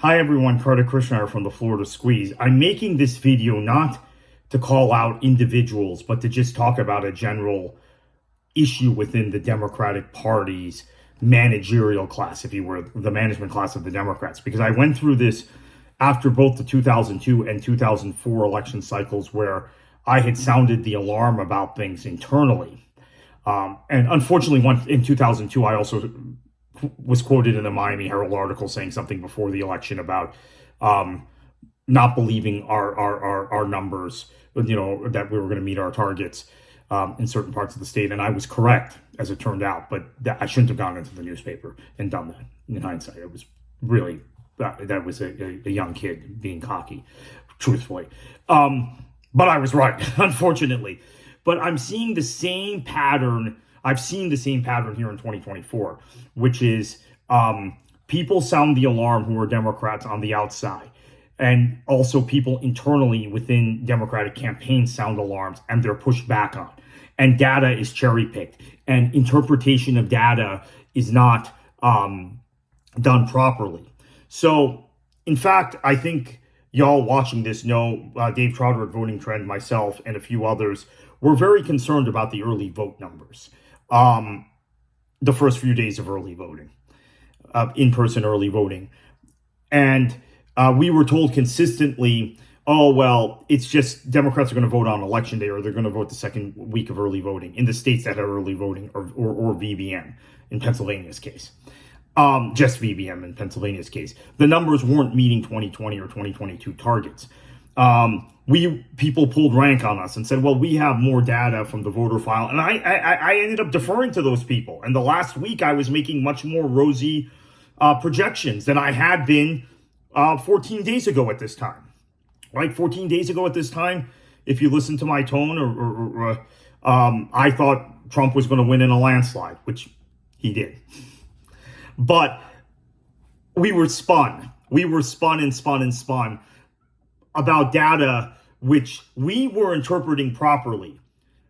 Hi everyone, Kartik Krishnar from the Florida Squeeze. I'm making this video not to call out individuals, but to just talk about a general issue within the Democratic Party's managerial class, if you were, the management class of the Democrats. Because I went through this after both the 2002 and 2004 election cycles where I had sounded the alarm about things internally. And unfortunately, in 2002, I also was quoted in the Miami Herald article saying something before the election about not believing our numbers, that we were going to meet our targets in certain parts of the state. And I was correct, as it turned out, but I shouldn't have gone into the newspaper and done that. In hindsight, it was really, that was a young kid being cocky, truthfully. But I was right, unfortunately. But I'm seeing the same pattern. I've seen the same pattern here in 2024, which is people sound the alarm who are Democrats on the outside. And also people internally within Democratic campaigns sound alarms and they're pushed back on. And data is cherry picked. And interpretation of data is not done properly. So, in fact, I think y'all watching this know Dave Trotter at Voting Trend, myself, and a few others were very concerned about the early vote numbers. The first few days of early voting, in-person early voting. And we were told consistently, oh, well, it's just Democrats are going to vote on election day, or they're going to vote the second week of early voting in the states that have early voting, or VBM in Pennsylvania's case. Just VBM in Pennsylvania's case. The numbers weren't meeting 2020 or 2022 targets. People pulled rank on us and said, well, we have more data from the voter file. And I ended up deferring to those people. And the last week I was making much more rosy projections than I had been 14 days ago at this time. Right? 14 days ago at this time, if you listen to my tone, I thought Trump was going to win in a landslide, which he did. But we were spun. We were spun about data which we were interpreting properly.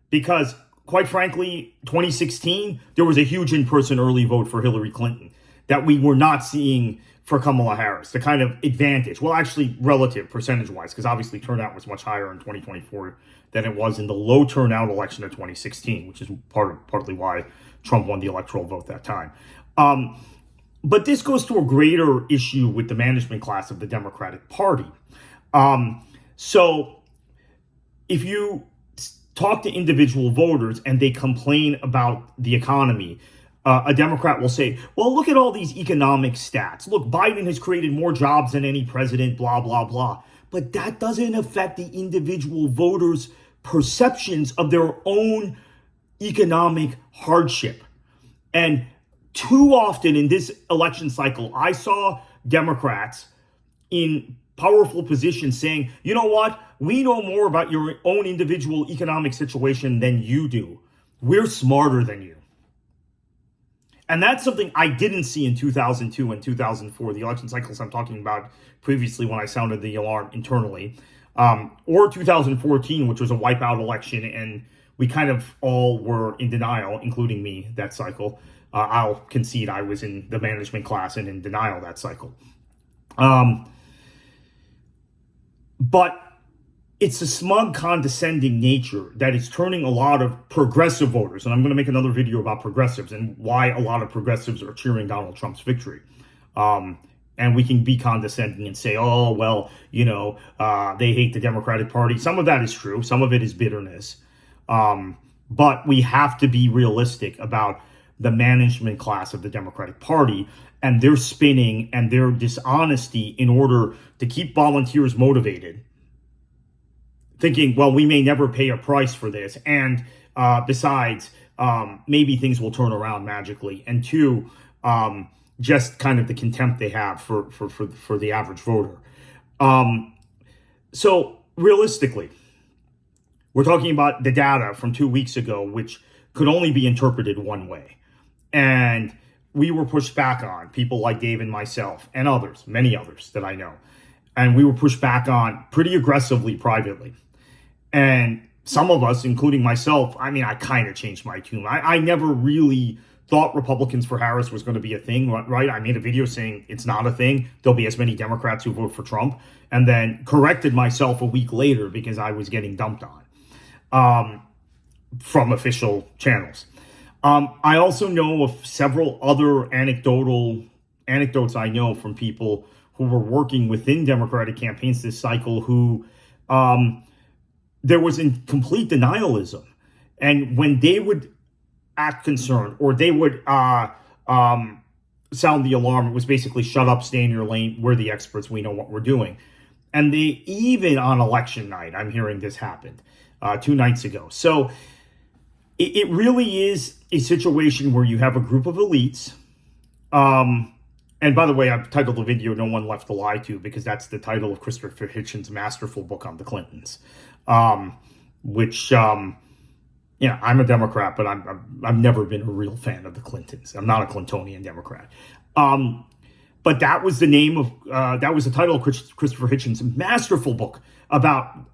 Because, quite frankly, 2016, there was a huge in-person early vote for Hillary Clinton that we were not seeing for Kamala Harris. The kind of advantage, well, actually relative percentage-wise, because obviously turnout was much higher in 2024 than it was in the low turnout election of 2016, which is partly why Trump won the electoral vote that time. But this goes to a greater issue with the management class of the Democratic Party. So if you talk to individual voters and they complain about the economy, a Democrat will say, well, look at all these economic stats. Look, Biden has created more jobs than any president, blah, blah, blah. But that doesn't affect the individual voters' perceptions of their own economic hardship. And too often in this election cycle, I saw Democrats in powerful positions saying, you know what? We know more about your own individual economic situation than you do. We're smarter than you. And that's something I didn't see in 2002 and 2004, the election cycles I'm talking about previously when I sounded the alarm internally, or 2014, which was a wipeout election, and we kind of all were in denial, including me, that cycle. I'll concede I was in the management class and in denial that cycle. But it's a smug, condescending nature that is turning a lot of progressive voters, and I'm going to make another video about progressives and why a lot of progressives are cheering Donald Trump's victory. And we can be condescending and say, oh, well, they hate the Democratic Party. Some of that is true. Some of it is bitterness. But we have to be realistic about the management class of the Democratic Party and their spinning and their dishonesty in order to keep volunteers motivated, thinking, well, we may never pay a price for this. And besides, maybe things will turn around magically. And two, just kind of the contempt they have for the average voter. So realistically, we're talking about the data from 2 weeks ago, which could only be interpreted one way. And we were pushed back on, people like Dave and myself and others, many others that I know. And we were pushed back on pretty aggressively privately. And some of us, including myself, I kind of changed my tune. I never really thought Republicans for Harris was going to be a thing, right? I made a video saying it's not a thing. There'll be as many Democrats who vote for Trump, and then corrected myself a week later because I was getting dumped on from official channels. I also know of several other anecdotes I know from people who were working within Democratic campaigns this cycle who there was in complete denialism. And when they would act concerned or they would sound the alarm, it was basically shut up, stay in your lane. We're the experts. We know what we're doing. And they, even on election night, I'm hearing this happened 2 nights ago. So it really is a situation where you have a group of elites. And by the way, I've titled the video "No One Left to Lie To" because that's the title of Christopher Hitchens' masterful book on the Clintons. Which, I'm a Democrat, but I've never been a real fan of the Clintons. I'm not a Clintonian Democrat. But that was the name of, that was the title of Christopher Hitchens' masterful book about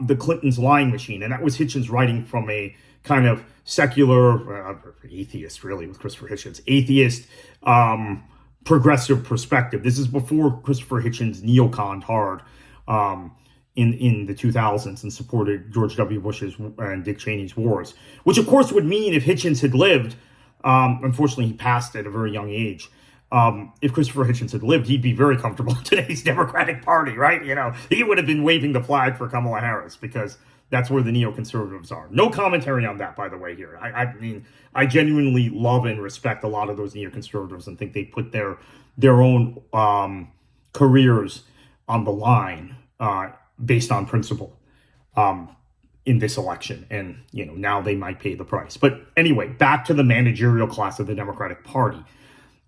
the Clintons' lying machine. And that was Hitchens writing from a kind of secular, atheist, really, with Christopher Hitchens, atheist, progressive perspective. This is before Christopher Hitchens neoconned hard in the 2000s and supported George W. Bush's and Dick Cheney's wars, which of course would mean if Hitchens had lived, unfortunately he passed at a very young age. If Christopher Hitchens had lived, he'd be very comfortable in today's Democratic Party, right? He would have been waving the flag for Kamala Harris because that's where the neoconservatives are. No commentary on that, by the way, here. I mean, I genuinely love and respect a lot of those neoconservatives and think they put their own careers on the line based on principle in this election. And, now they might pay the price. But anyway, back to the managerial class of the Democratic Party.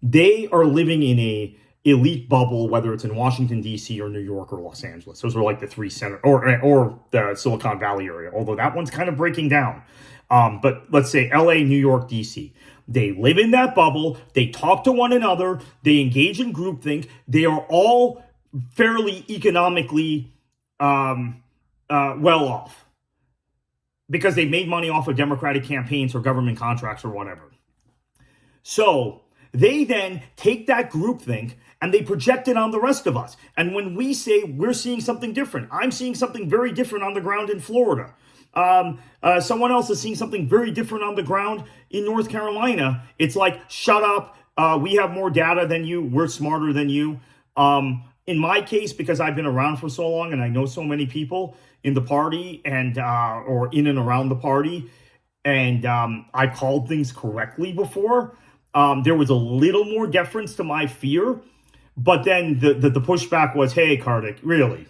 They are living in a elite bubble, whether it's in Washington, D.C. or New York or Los Angeles. Those are like the three center, or the Silicon Valley area, although that one's kind of breaking down. But let's say L.A., New York, D.C. They live in that bubble. They talk to one another. They engage in groupthink. They are all fairly economically well off because they made money off of Democratic campaigns or government contracts or whatever. So they then take that groupthink and they project it on the rest of us. And when we say we're seeing something different, I'm seeing something very different on the ground in Florida. Someone else is seeing something very different on the ground in North Carolina. It's like, shut up. We have more data than you. We're smarter than you. In my case, because I've been around for so long and I know so many people in the party and or in and around the party, and I called things correctly before, there was a little more deference to my fear. But then the pushback was, hey, Kartik, really?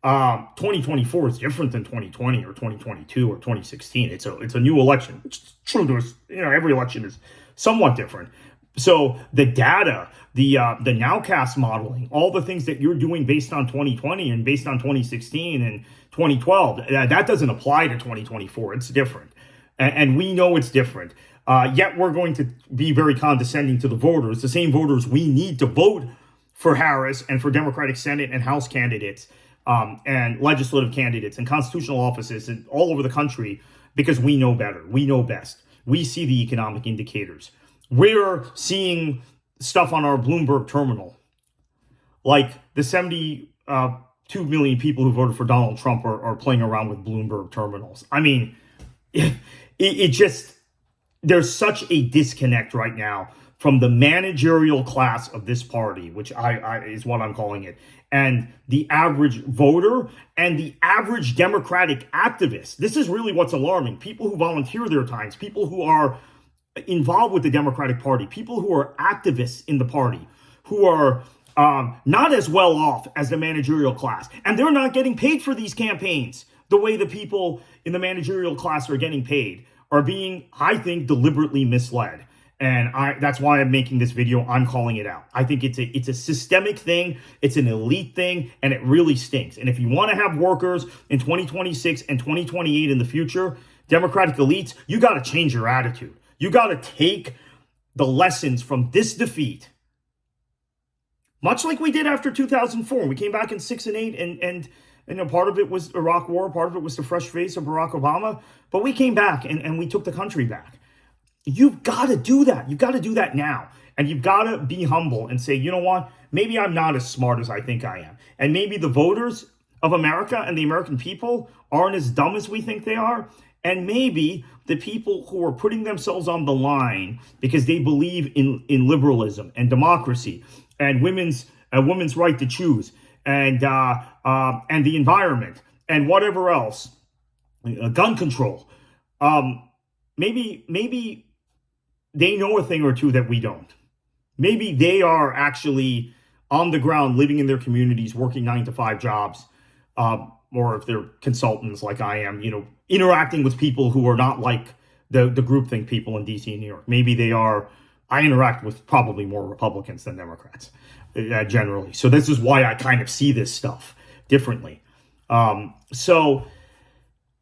2024 is different than 2020 or 2022 or 2016. It's a new election, which is true to us. Every election is somewhat different. So the data, the nowcast modeling, all the things that you're doing based on 2020 and based on 2016 and 2012, that doesn't apply to 2024. It's different. And we know it's different. Yet we're going to be very condescending to the voters, the same voters we need to vote for Harris and for Democratic Senate and House candidates and legislative candidates and constitutional offices and all over the country, because we know better. We know best. We see the economic indicators. We're seeing stuff on our Bloomberg terminal, like the 72 million people who voted for Donald Trump are playing around with Bloomberg terminals. I mean, it just, there's such a disconnect right now from the managerial class of this party, which I is what I'm calling it, and the average voter and the average Democratic activist. This is really what's alarming. People who volunteer their times, people who are involved with the Democratic Party, people who are activists in the party, who are not as well off as the managerial class. And they're not getting paid for these campaigns the way the people in the managerial class are getting paid, are being, I think, deliberately misled. And that's why I'm making this video. I'm calling it out. I think it's a systemic thing. It's an elite thing, and it really stinks. And if you want to have workers in 2026 and 2028 in the future, Democratic elites, you got to change your attitude. You got to take the lessons from this defeat, much like we did after 2004. We came back in 6 and 8, and part of it was Iraq War, part of it was the fresh face of Barack Obama. But we came back and we took the country back. You've got to do that. You've got to do that now. And you've got to be humble and say, you know what? Maybe I'm not as smart as I think I am. And maybe the voters of America and the American people aren't as dumb as we think they are. And maybe the people who are putting themselves on the line because they believe in liberalism and democracy and women's right to choose and the environment and whatever else, gun control. Maybe they know a thing or two that we don't. Maybe they are actually on the ground, living in their communities, working 9-to-5 jobs, or if they're consultants like I am, interacting with people who are not like the groupthink people in DC and New York. Maybe they are. I interact with probably more Republicans than Democrats, generally. So this is why I kind of see this stuff differently.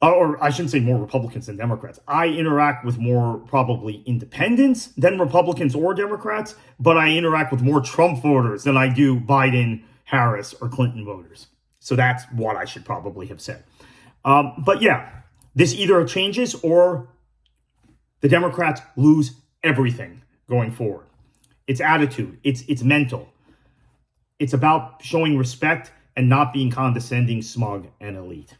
Or I shouldn't say more Republicans than Democrats. I interact with more probably independents than Republicans or Democrats, but I interact with more Trump voters than I do Biden, Harris, or Clinton voters. So that's what I should probably have said. But yeah, this either changes or the Democrats lose everything going forward. It's attitude. It's mental. It's about showing respect and not being condescending, smug, and elite.